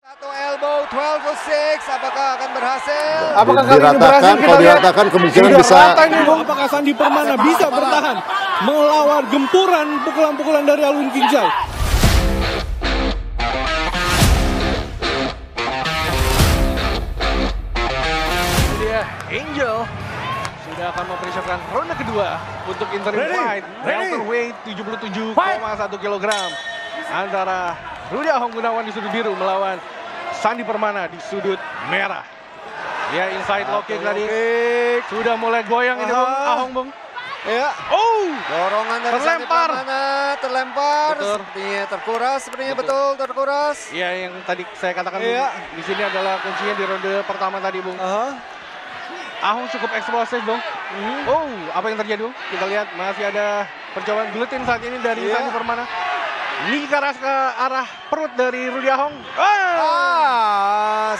Satu elbow 12-6, apakah akan berhasil? Apakah kali ini berhasil? Kalau diratakan kemungkinan bisa. Apakah Sandi Permana bisa bertahan melawan gempuran pukulan-pukulan dari Alwin Kinjal? Ini dia Angel sudah akan mempersiapkan ronde kedua untuk interim fight welterweight 77,1 kg antara Rudy Ahong Gunawan di sudut biru melawan Sandi Permana di sudut merah. Ya, inside low kick tadi sudah mulai goyang ini Bung Ahong, Bung. Ya. Oh, Dorongan dari Sandi Permana, terlempar, betul. sepertinya terkuras, betul terkuras. Ya, yang tadi saya katakan Iya. Bung, di sini adalah kuncinya di ronde pertama tadi, Bung. Ahong cukup eksplosif, Bung. Oh, apa yang terjadi, Bung? Kita lihat masih ada percobaan guillotine saat ini dari Sandi Permana. Ini ke arah perut dari Rudy Ahong.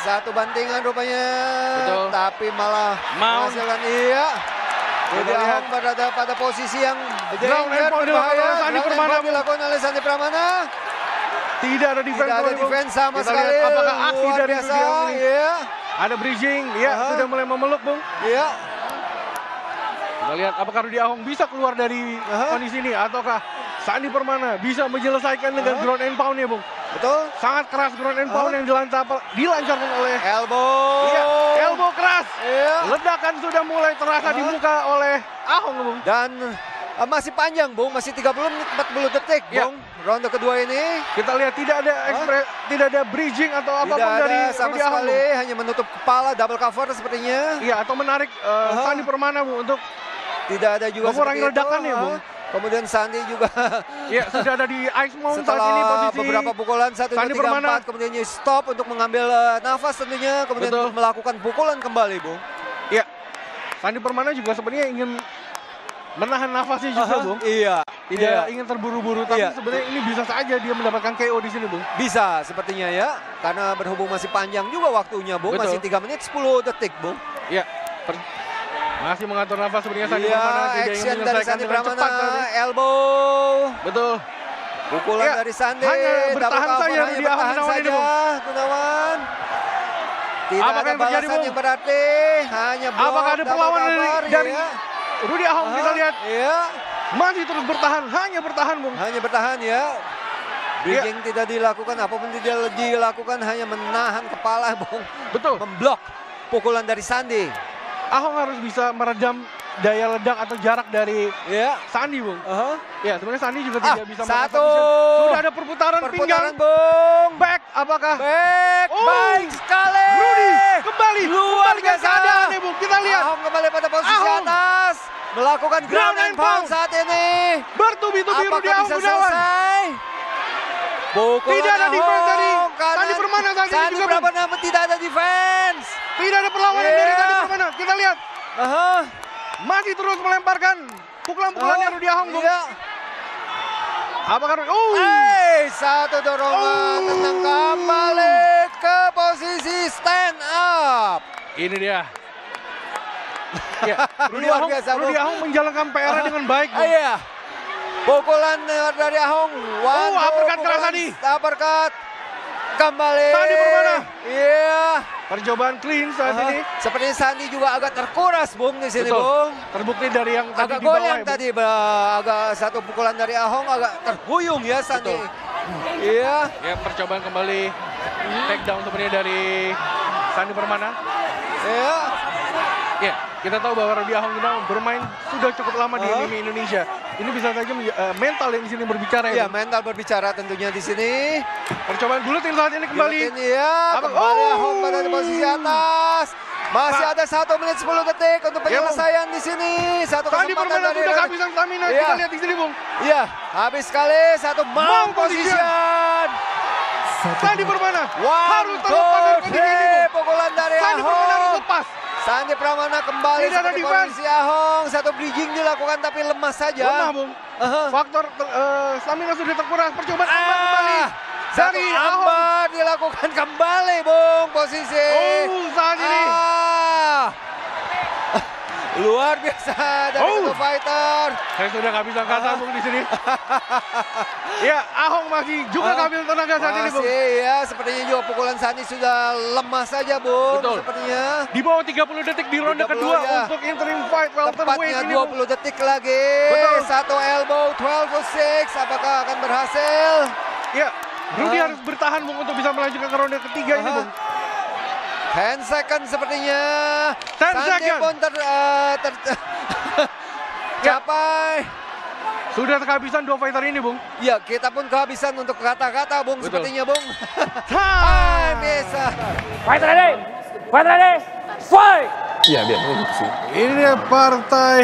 Satu bantingan rupanya. Betul. Tapi malah Mount. menghasilkan iya. Rudy Kita lihat. Ahong pada posisi yang Ground and pound dilakukan oleh Sandi Permana, Bung. dilakukan oleh Sandi Permana. Tidak ada defense. Tidak ada Bung. defense sama Kita sekali. lihat apakah aksi Luar dari biasa. Rudy Ahong ini. Iya. Ada bridging, ya sudah mulai memeluk, Bung. Iya. Kita lihat apakah Rudy Ahong bisa keluar dari kondisi ini ataukah Sandi Permana bisa menyelesaikan dengan ground and pound-nya, Bung. Betul. Sangat keras ground and pound yang dilancarkan oleh Elbow. iya, elbow keras. Iya. Ledakan sudah mulai terasa di muka oleh Ahong, Bung. Dan masih panjang, Bung. Masih 30 menit 40 detik, Iya. Bung. Ronde kedua ini. Kita lihat tidak ada tidak ada bridging atau apapun Tidak dari ada sama Rudy Ahong, sekali. Bung. Hanya menutup kepala, double cover sepertinya. Iya, atau menarik Sandi Permana, Bung, untuk Tidak ada juga mengurangi seperti itu. ledakannya, Bung. Kemudian Sandi juga ya sudah ada di ice mount saat setelah ini posisi beberapa pukulan 1, 2, Sandi 3, Permana. 4. Kemudian stop untuk mengambil nafas tentunya. Kemudian Betul. untuk melakukan pukulan kembali, Bung. Ya, Sandi Permana juga sebenarnya ingin menahan nafasnya juga, Bung. Iya. Tidak ingin terburu-buru, tapi Iya. sebenarnya ini bisa saja dia mendapatkan KO di sini, Bung. Bisa sepertinya ya. Karena berhubung masih panjang juga waktunya, Bung. Betul. Masih 3 menit 10 detik, Bung. Ya, masih mengatur nafas sebenarnya Sandi Iya, Permana. Tidak ingin action dari menyelesaikan Sandi dengan cepat Permana. tadi. Elbow. Betul. Pukulan Ya, dari Sandi. hanya double bertahan cover, saja hanya Rudy Ahong bertahan Gunawan ini, saja, Bung. Gunawan. Tidak Apakah ada yang terjadi, balasan Bung? yang berarti. Hanya block, Apakah ada double perlawanan cover, dari iya. Rudy Ahong? Kita lihat Iya. masih terus bertahan, hanya bertahan, Bung. Hanya bertahan ya. Bridging tidak dilakukan, apapun tidak dilakukan, hanya menahan kepala, Bung. Betul. Memblok pukulan dari Sandi. Ahong harus bisa meredam daya ledak atau jarak dari Ya. Sandi, Bung. Aha. Ya, sebenarnya Sandi juga tidak bisa melakukan satu. submission. Sudah ada perputaran pinggang. Perputaran, Bung. Back, apakah Back, Oh. baik sekali. Rudy kembali Luar kembalikan biasa. keadaannya, Bung. Kita lihat Ahong kembali pada posisi Ahong. atas. Melakukan ground and pound saat ini. bertubi-tubi Rudy Apakah Ahong bisa Gunawan. selesai? Pukulan Tidak ada defense dari Ahong, kanan. Sandi Permana saat ini Sandi juga, Bung. Permana tidak ada defense. Tidak ada perlawanan Iya. dari Sandi Permana. Kita lihat Aha. masih terus melemparkan pukulan-pukulannya Rudy Ahong, Bung. Iya. Apakah Satu dorongan tenang kembali ke posisi stand up. ini dia. Ya, Rudy Luar Ahong, biasa, Bung. Rudy Ahong menjalankan PR dengan baik, Bung. Iya. Pukulan dari Ahong. Uppercut keras tadi. Uppercut. Kembali. Sandi Permana. Iya. Percobaan clean saat ini. Seperti Sandi juga agak terkuras, Bung, di sini, Betul. Bung. Terbukti dari yang tadi Agak di bawah, goyang ya, Bung. tadi, agak satu pukulan dari Ahong agak terhuyung ya Sandi. Betul. Iya. Ya, percobaan kembali take down sebenarnya dari Sandi Permana. Iya. Ya, kita tahu bahwa Rudy Ahong Gunawan bermain sudah cukup lama di MMA Indonesia. Ini bisa saja mental yang di sini berbicara, Iya, ya, Bung. mental berbicara tentunya di sini. Percobaan guillotine saat ini kembali. Guillotine, ya, kembali Ahong pada posisi atas. Masih ada 1 menit 10 detik untuk penyelesaian di sini. Satu Sandi kesempatan Permana dari sudah Rudy. kehabisan stamina. Iya. Kita lihat di sini, Bung. Iya, habis sekali. Satu mount position. Sandi Permana One, harus terlepas dari kondisi ini, two, Bung. pukulan dari Sandi Permana harus Ahong. lepas. Sandi Permana kembali Tidak ada seperti defense. posisi Ahong. Satu bridging dilakukan tapi lemas saja. Lemah, Bung. Aha. Faktor stamina sudah terkuras. Percobaan armbar kembali Satu dari Ahong. armbar dilakukan kembali, Bung, posisi. Saat ini. Luar biasa dari kedua fighter. Saya sudah kehabisan kata Bung di sini. Ya, Ahong masih juga kehabisan tenaga saat ini Bung. Masih ya, sepertinya juga pukulan Sandi sudah lemah saja Bung. Betul. Sepertinya. Di bawah 30 detik di ronde 30 kedua ya. untuk interim fight welterweight Tepatnya ini 20 Bung. detik lagi. Betul. Satu elbow, 12 to 6. Apakah akan berhasil? Ya, Rudy harus bertahan Bung untuk bisa melanjutkan ke ronde ketiga ini Bung. 10 second sepertinya. 10 Sandi second. pun capai. Sudah kehabisan dua fighter ini Bung. Ya, kita pun kehabisan untuk kata-kata Bung. Betul. Sepertinya Bung. Bisa. Fight ready! Fight ready! Fight! Iya biasanya gitu sih. Ini dia partai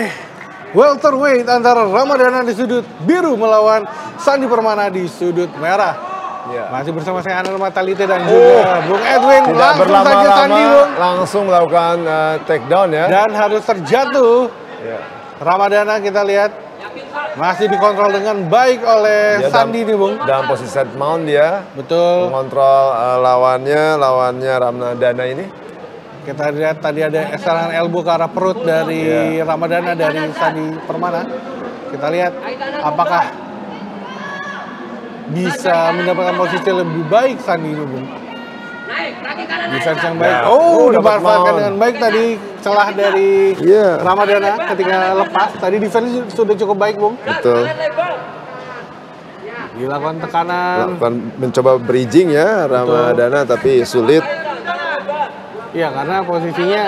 welterweight antara Ramadana di sudut biru melawan Sandi Permana di sudut merah. Ya. Masih bersama saya Anel Matalite dan juga Bung Edwin. Tidak Langsung saja Sandi berlama-lama, Bung. langsung melakukan takedown ya. Dan harus terjatuh. Ya. Ramadana kita lihat masih dikontrol dengan baik oleh Dia Sandi nih Bung. Dalam posisi set mount dia. Betul. Mengontrol lawannya Ramadana ini. Kita lihat tadi ada serangan elbow ke arah perut dari Ramadana dari Sandi Permana. Kita lihat apakah bisa mendapatkan posisi lebih baik Sandi ini Bung. Defense yang baik. Ya. Oh, Dapat dimanfaatkan mount. dengan baik tadi celah dari Iya. Ramadana ketika lepas. Tadi defense sudah cukup baik Bung. Betul. Dilakukan tekanan. Lakukan mencoba bridging ya Ramadana tapi sulit. Iya, karena posisinya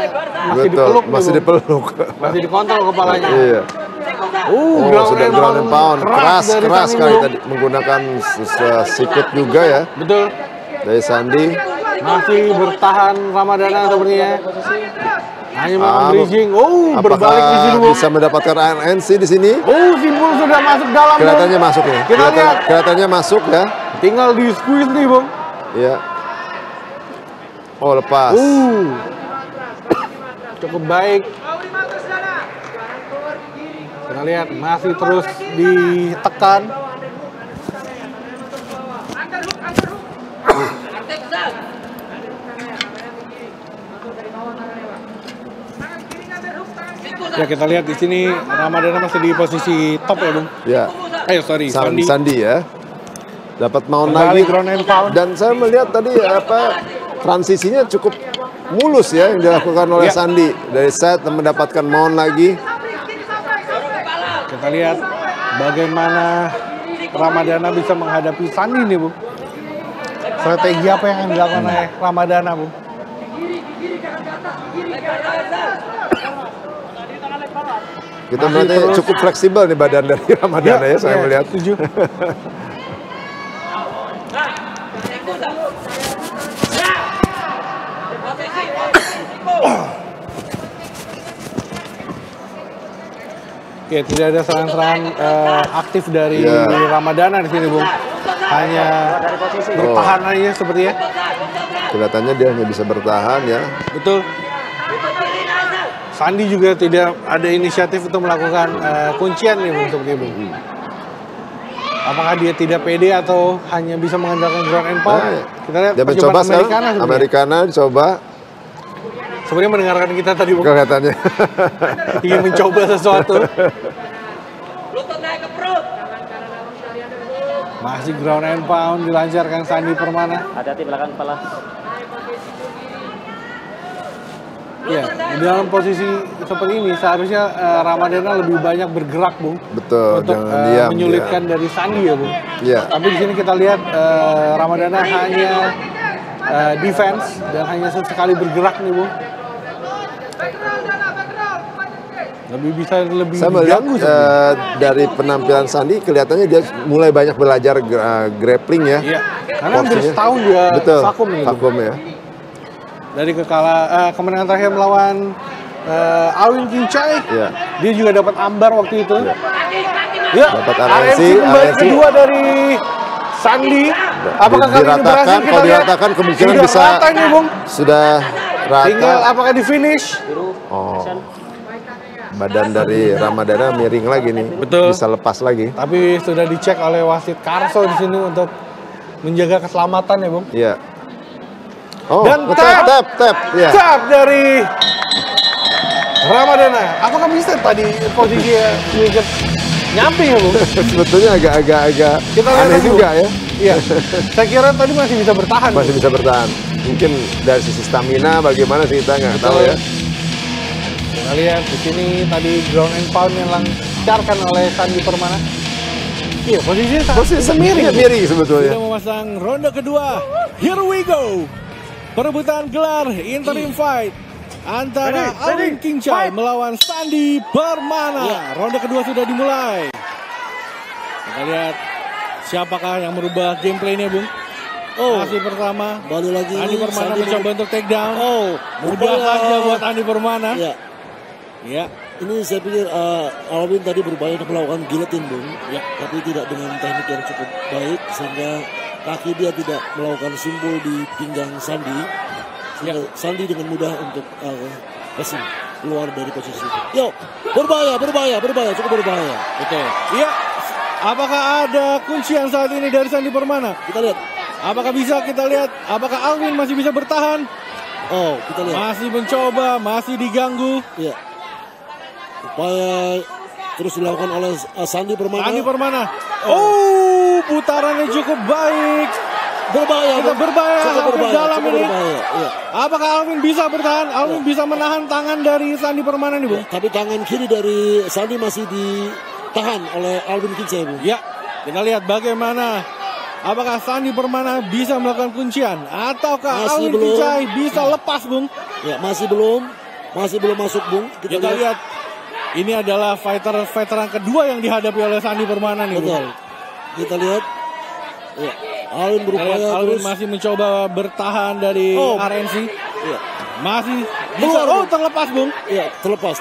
masih Betul. dipeluk nih, Masih Bung. dipeluk. Masih dikontrol kepalanya. Iya. Oh, sudah ground and pound. Keras dari Sandi, sekali Bung. tadi menggunakan sikut juga ya Betul. dari Sandi. Masih bertahan Ramadana sepertinya. Hanya melakukan bridging. Oh, berbalik di sini Apakah Bung. bisa mendapatkan ANC di sini? Oh, Simpul sudah masuk dalam Bung. Kelihatannya masuk nih. Kita lihat. Kelihatannya masuk ya. Tinggal di squeeze nih Bung. Iya. Oh, lepas. Cukup baik. Kita lihat masih terus ditekan. Ya, kita lihat di sini Ramadana masih di posisi top ya Bung. Ya. Sorry, Sandi. Sandi ya. Dapat mount Kembali lagi. ground and pound. Dan saya melihat tadi transisinya cukup mulus ya yang dilakukan oleh Ya. Sandi. Dari set dan mendapatkan mount lagi. Kita lihat bagaimana Ramadana bisa menghadapi Sandi nih Bung. Strategi apa yang dilakukan oleh Ramadana Bung? Kita Masih melihatnya terus. cukup fleksibel nih badan dari Ramadana ya, saya melihat. Setuju. Oke, tidak ada serangan-serangan aktif dari Ramadana di sini, Bung. Hanya bertahan aja sepertinya. Kelihatannya dia hanya bisa bertahan ya. Betul. Sandi juga tidak ada inisiatif untuk melakukan kuncian nih, Bung, seperti Bung. Apakah dia tidak pede atau hanya bisa mengandalkan ground and pound? Nah, Kita lihat dia mencoba sekarang. Americana dicoba. Sebenarnya mendengarkan kita tadi, Bung. Kelihatannya. Ingin mencoba sesuatu. Masih ground and pound dilancarkan Sandi Permana. Hati-hati belakang kepala. Ya, di dalam posisi seperti ini seharusnya Ramadana lebih banyak bergerak, Bung. Betul, untuk jangan diam. menyulitkan dari Sandi ya, Bung. Iya. Tapi di sini kita lihat Ramadana hanya defense dan hanya sesekali bergerak nih, Bung. Lebih Saya melihat diganggu sebenarnya. dari penampilan Sandi kelihatannya dia mulai banyak belajar grappling ya. Iya, karena hampir Porsinya. setahun dia Betul, vakum nih, Bung. vakum ya. Dari kemenangan terakhir melawan Alwin Kincai, Iya. dia juga dapat ambar waktu itu. Ya, Dapat RNC RNC, kembali RNC. kedua dari Sandi. Apakah kali ini Diratakan, berhasil? Kita kalau lihat. diratakan kemungkinan Sudah bisa rata ini, Bung. sudah Tinggal rata. apakah di finish? Oh. Badan dari Ramadana miring lagi nih. Betul. Bisa lepas lagi. Tapi sudah dicek oleh wasit Karso di sini untuk menjaga keselamatan ya, Bung. Iya. Oh, Dan tap. Ya. Tap dari Ramadana, apakah bisa tadi posisinya sedikit nyamping ya, Bung? Sebetulnya agak Kita lihat aneh lagi, juga Bung. ya. Iya, saya kira tadi masih bisa bertahan. Masih bisa bertahan. Mungkin dari sisi stamina bagaimana sih kita nggak tahu ya. Kita lihat di sini tadi ground and pound yang lancarkan oleh Sandi Permana. Iya, posisinya miring. Miring sebetulnya. Sudah memasang ronde kedua. Here we go. Perebutan gelar interim fight antara Alwin Kincai melawan Sandi Permana. Ronde kedua sudah dimulai. Kita lihat siapakah yang merubah gameplaynya, Bung. Masih pertama. Balik lagi. Andi Permana mencoba untuk take down. Mudah upaya. saja buat Andi Permana. Ya. Ini saya pikir Alwin tadi berupaya untuk melakukan guillotine, Bung. Ya. Tapi tidak dengan teknik yang cukup baik sehingga kaki dia tidak melakukan simbol di pinggang Sandi. Sehingga Sandi dengan mudah untuk passing keluar dari posisi itu. Yo, berbahaya, cukup berbahaya. Betul. Iya. Apakah ada kuncian saat ini dari Sandi Permana? Kita lihat. Apakah bisa kita lihat? Apakah Alwin masih bisa bertahan? Kita lihat. Masih mencoba, masih diganggu. Iya. Upaya terus dilakukan oleh Sandi Permana. Sandi Permana. Putarannya cukup baik. Berbahaya. Kita berbahaya sampai dalam ini. Berbahaya. Iya. Apakah Alwin bisa bertahan? Alwin bisa menahan tangan dari Sandi Permana nih, Bung. Tapi tangan kiri dari Sandi masih ditahan oleh Alwin Kincai, Bung. Ya, kita lihat bagaimana. Apakah Sandi Permana bisa melakukan kuncian? Ataukah Masih Alwin belum. Kincai bisa lepas, Bung? Ya, masih belum masuk, Bung. Kita lihat. Ini adalah veteran kedua yang dihadapi oleh Sandi Permana nih, Bung. Betul. Kita lihat. Ya, Alwin berupaya Alwin terus. masih mencoba bertahan dari RNC. Ya. Masih bisa. Terlepas, Bung. Ya, terlepas.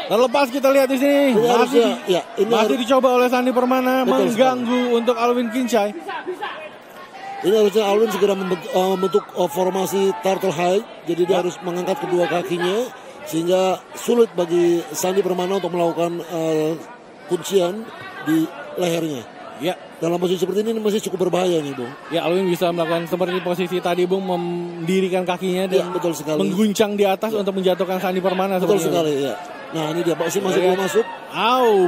Terlepas kita lihat di sini. Ini harusnya, Masih dicoba oleh Sandi Permana Betul mengganggu untuk Alwin Kincai. Ini harusnya Alwin segera membentuk formasi turtle high. Jadi dia harus mengangkat kedua kakinya sehingga sulit bagi Sandi Permana untuk melakukan kuncian di lehernya. Ya, Dalam posisi seperti ini masih cukup berbahaya nih, Bung. ya Alwin bisa melakukan seperti posisi tadi, Bung, mendirikan kakinya dan Betul sekali. mengguncang di atas untuk menjatuhkan Sandi Permana. Betul seperti itu. sekali, ya. Nah, ini dia masih belum masuk.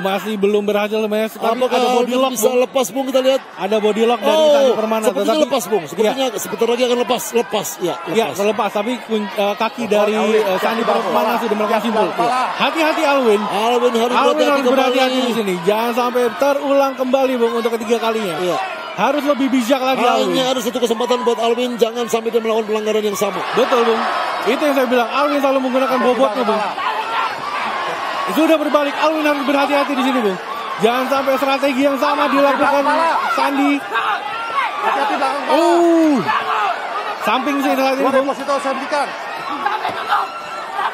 Masih belum berhasil sebenarnya. Tapi Apakah ada body lock, bisa Bung. lepas, Bung? Kita lihat. Ada body lock dari Sandi Permana. Sepertinya lepas, Bung. Sepertinya sebentar lagi akan lepas. Ya, Ya, terlepas. Tapi kaki dari Sandi Permana sudah melakukan simbol. Hati-hati Alwin. Alwin harus berhati-hati di sini. Jangan sampai terulang kembali, Bung, untuk ketiga kalinya. Iya. Harus lebih bijak lagi Alwin. Hanya ada satu kesempatan buat Alwin, jangan sampai dia melakukan pelanggaran yang sama. Betul, Bung. Itu yang saya bilang. Alwin selalu menggunakan bobotnya, Bung. Sudah berbalik, Alwin harus berhati-hati di sini, Bung. Jangan sampai strategi yang sama dilakukan Sandi. Hati-hati belakang kepala. Samping sini saat ini, Bung. saya berikan.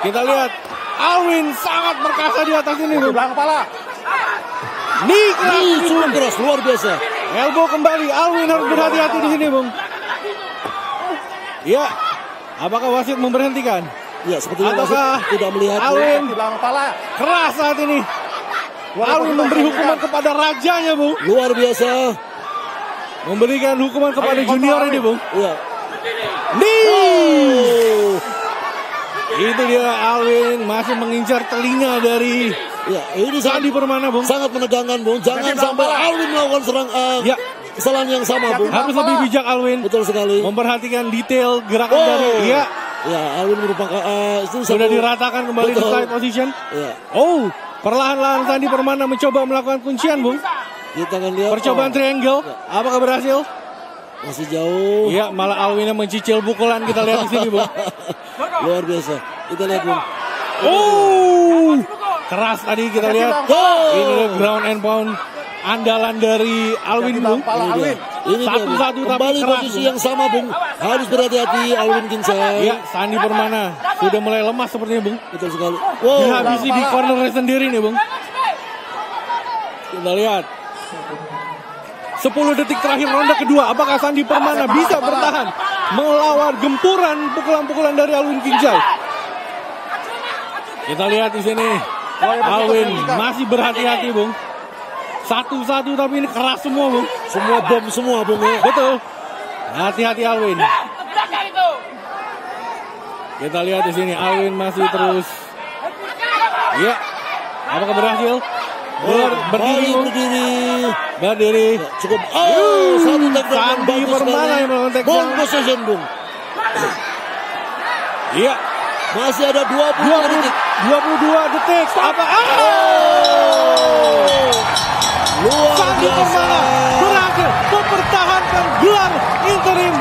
Kita lihat Alwin sangat perkasa di atas ini, Bung. Belakang kepala. Cukup keras, luar biasa. Elbow kembali, Alwin harus berhati-hati di sini, Bung. Ya, apakah wasit memberhentikan? Ya, sepertinya Ataukah wasit tidak melihat. Alwin Belakang kepala. keras saat ini. Alwin memberi hukuman kepada rajanya, Bung. Luar biasa. Memberikan hukuman kepada junior ini, Bung. Ya. Itu dia Alwin masih mengincar telinga dari Ya, ini Sandi Permana, Bung. sangat menegangkan, Bung. Jangan sampai Alwin melakukan kesalahan yang sama, Bung. Harus lebih bijak Alwin. Betul sekali. Memperhatikan detail gerakan dari Ya, Alwin merupakan itu sudah diratakan kembali di side position. Ya. Perlahan-lahan Sandi Permana mencoba melakukan kuncian, Bung. Kita akan lihat. Percobaan triangle, apakah berhasil? Masih jauh. Iya, malah Alwin yang mencicil pukulan kita lihat di sini, Bung. Luar biasa. Kita lihat, Bung. Keras tadi kita lihat. Ini ground and pound andalan dari Alwin, Bung. Ini Satu-satu tapi kembali keras, posisi Bung. yang sama, Bung. Harus berhati-hati Alwin Kincai. Ya, Sandi Permana sudah mulai lemas sepertinya, Bung. Betul sekali. Dihabisi di corner sendiri nih, Bung. Kita lihat. 10 detik terakhir ronde kedua. Apakah Sandi Permana bisa bertahan melawan gempuran pukulan-pukulan dari Alwin Kincai? Kita lihat di sini. Alwin masih berhati-hati, Bung. Satu-satu tapi ini keras semua, Bung. Semua bom semua, Bung. Betul. Hati-hati Alwin. Kita lihat di sini Alwin masih terus Iya. Apakah berhasil? Berdiri. Cukup. Oh, satu takedown yang Sandi bagus Permana yang melakukan takedown. Ball possession, Bung. Iya. Masih ada 20 detik. 22 detik. Apa? Luar Sandi biasa. Permana berhasil mempertahankan gelar interim